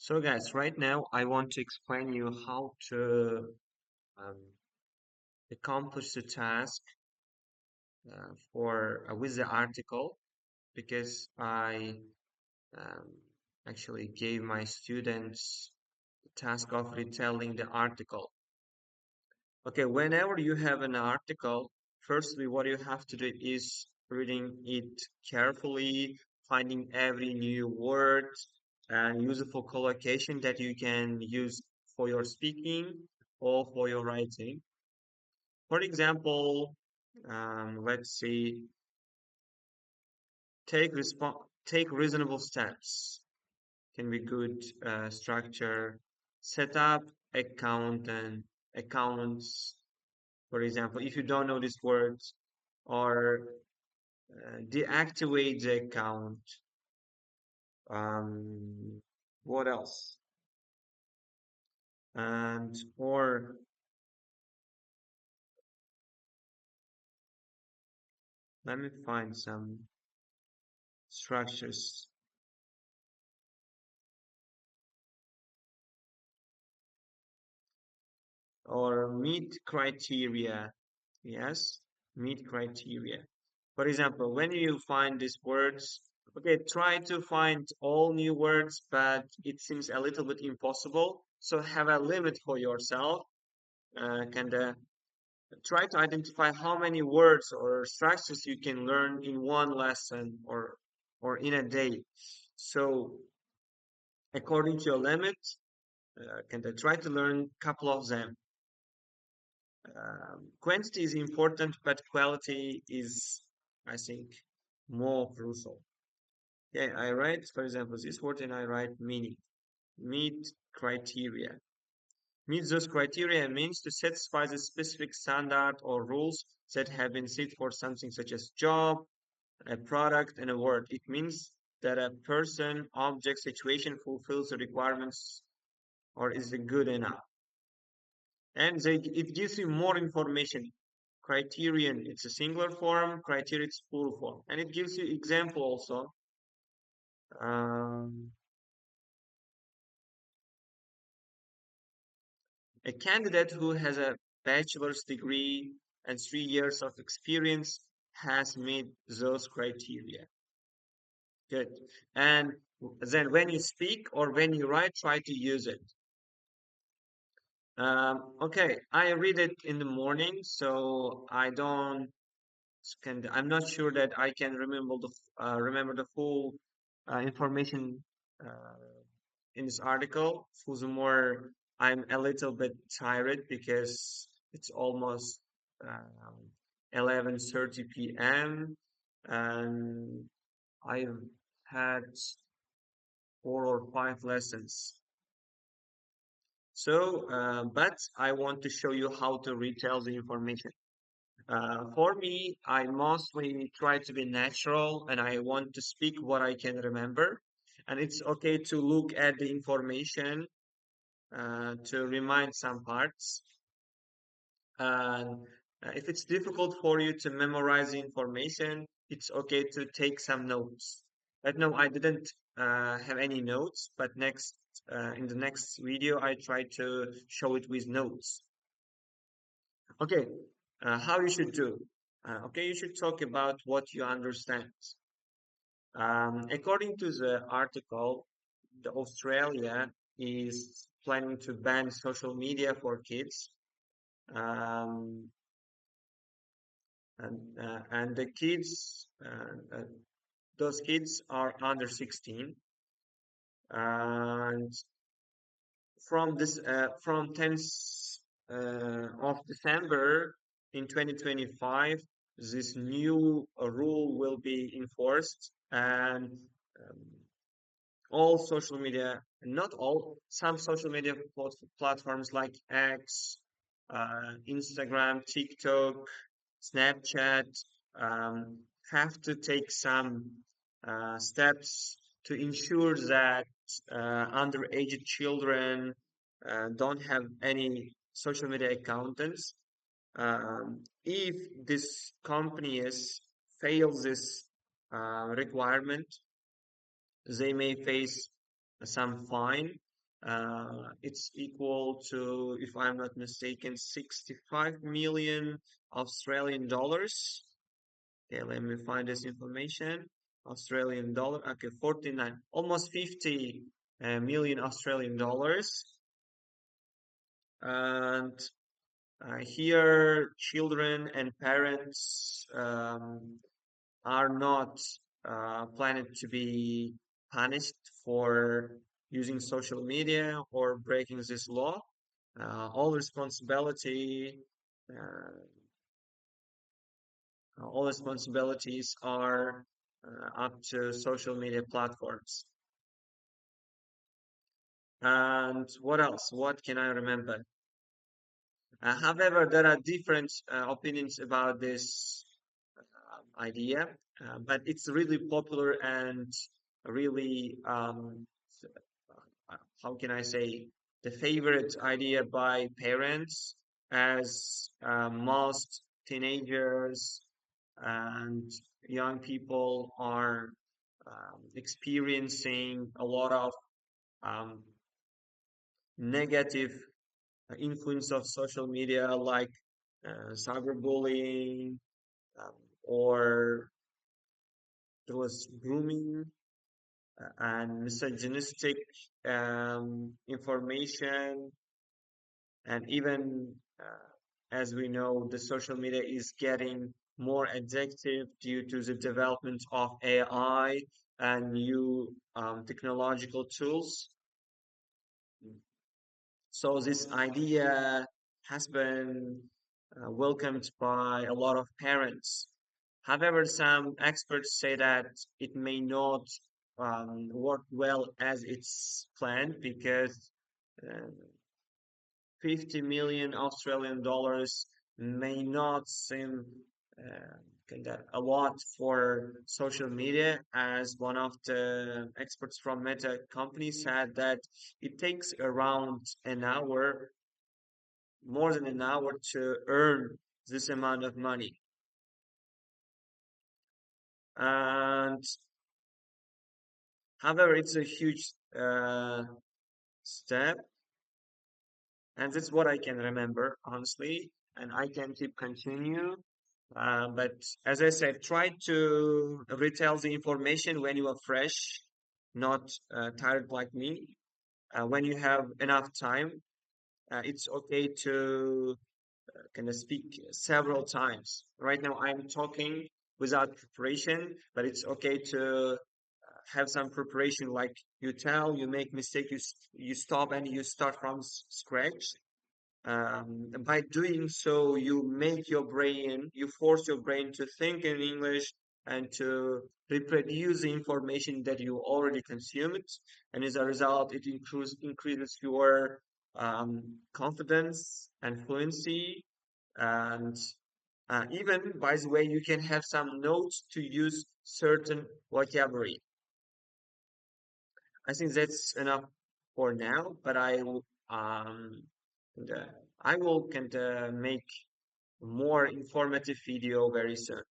So guys, right now I want to explain you how to um, accomplish the task for with the article because I um, actually gave my students the task of retelling the article. Okay, whenever you have an article, firstly what you have to do is reading it carefully, finding every new word and useful collocation that you can use for your speaking or for your writing. For example, let's see, take reasonable steps can be good structure, set up account and accounts. For example, if you don't know these words, or deactivate the account. Um, what else? And or let me find some structures or meet criteria. Yes, meet criteria. For example, when you find these words, okay, try to find all new words, but it seems a little bit impossible. So have a limit for yourself. Kind of try to identify how many words or structures you can learn in one lesson or in a day. So according to your limit, can try to learn a couple of them. Quantity is important, but quality is, I think, more crucial. Yeah, I write, for example, this word and I write meaning, meet criteria. Meet those criteria means to satisfy the specific standard or rules that have been set for something such as job, a product, and a word. It means that a person, object, situation fulfills the requirements or is good enough. And it gives you more information. Criterion, it's a singular form, criteria, it's plural form. And it gives you example also. Um, a candidate who has a bachelor's degree and 3 years of experience has met those criteria. Good. And then when you speak or when you write, try to use it. Okay, I read it in the morning, so I don't I'm not sure that I can remember the full information in this article. Furthermore, I'm a little bit tired because it's almost um, 11:30 p.m. and I've had 4 or 5 lessons. So, but I want to show you how to retell the information. For me, I mostly try to be natural and I want to speak what I can remember. And it's okay to look at the information to remind some parts. And if it's difficult for you to memorize the information, it's okay to take some notes. But no, I didn't have any notes, but in the next video, I try to show it with notes. Okay, how you should do? Okay, you should talk about what you understand. According to the article, the Australia is planning to ban social media for kids, um, and the kids, those kids are under 16, and from 10th of December in 2025, this new rule will be enforced, and um, all social media, not all, some social media platforms like X, Instagram, TikTok, Snapchat um, have to take some steps to ensure that underage children don't have any social media accountants. If this companies fail this requirement, they may face some fine. It's equal to, if I'm not mistaken, 65 million Australian dollars. Okay, let me find this information. Australian dollar. Okay, 49, almost 50 million Australian dollars. And here, children and parents are not planned to be punished for using social media or breaking this law. All responsibility, uh, all responsibilities are up to social media platforms. And what else? What can I remember? However, there are different opinions about this idea, but it's really popular and really, how can I say, the favorite idea by parents, as most teenagers and young people are experiencing a lot of um, negative influence of social media, like cyberbullying, um, or there was grooming and misogynistic information, and even as we know, the social media is getting more addictive due to the development of AI and new technological tools. So this idea has been welcomed by a lot of parents. However, some experts say that it may not work well as it's planned, because uh, 50 million Australian dollars may not seem kinda a lot for social media, as one of the experts from Meta company said that it takes around an hour, more than an hour, to earn this amount of money. And however, it's a huge step, and that's what I can remember, honestly, and I can keep continue. But as I said, try to retell the information when you are fresh, not tired like me. When you have enough time, it's okay to kind of speak several times. Right now, I'm talking without preparation, but it's okay to have some preparation. Like you tell, you make mistake, you stop and you start from scratch. By doing so, you make your brain, you force your brain to think in English and to reproduce the information that you already consumed. And as a result, it increases your confidence and fluency. And even, by the way, you can have some notes to use certain vocabulary. I think that's enough for now, but and, I will kind of make more informative video very soon.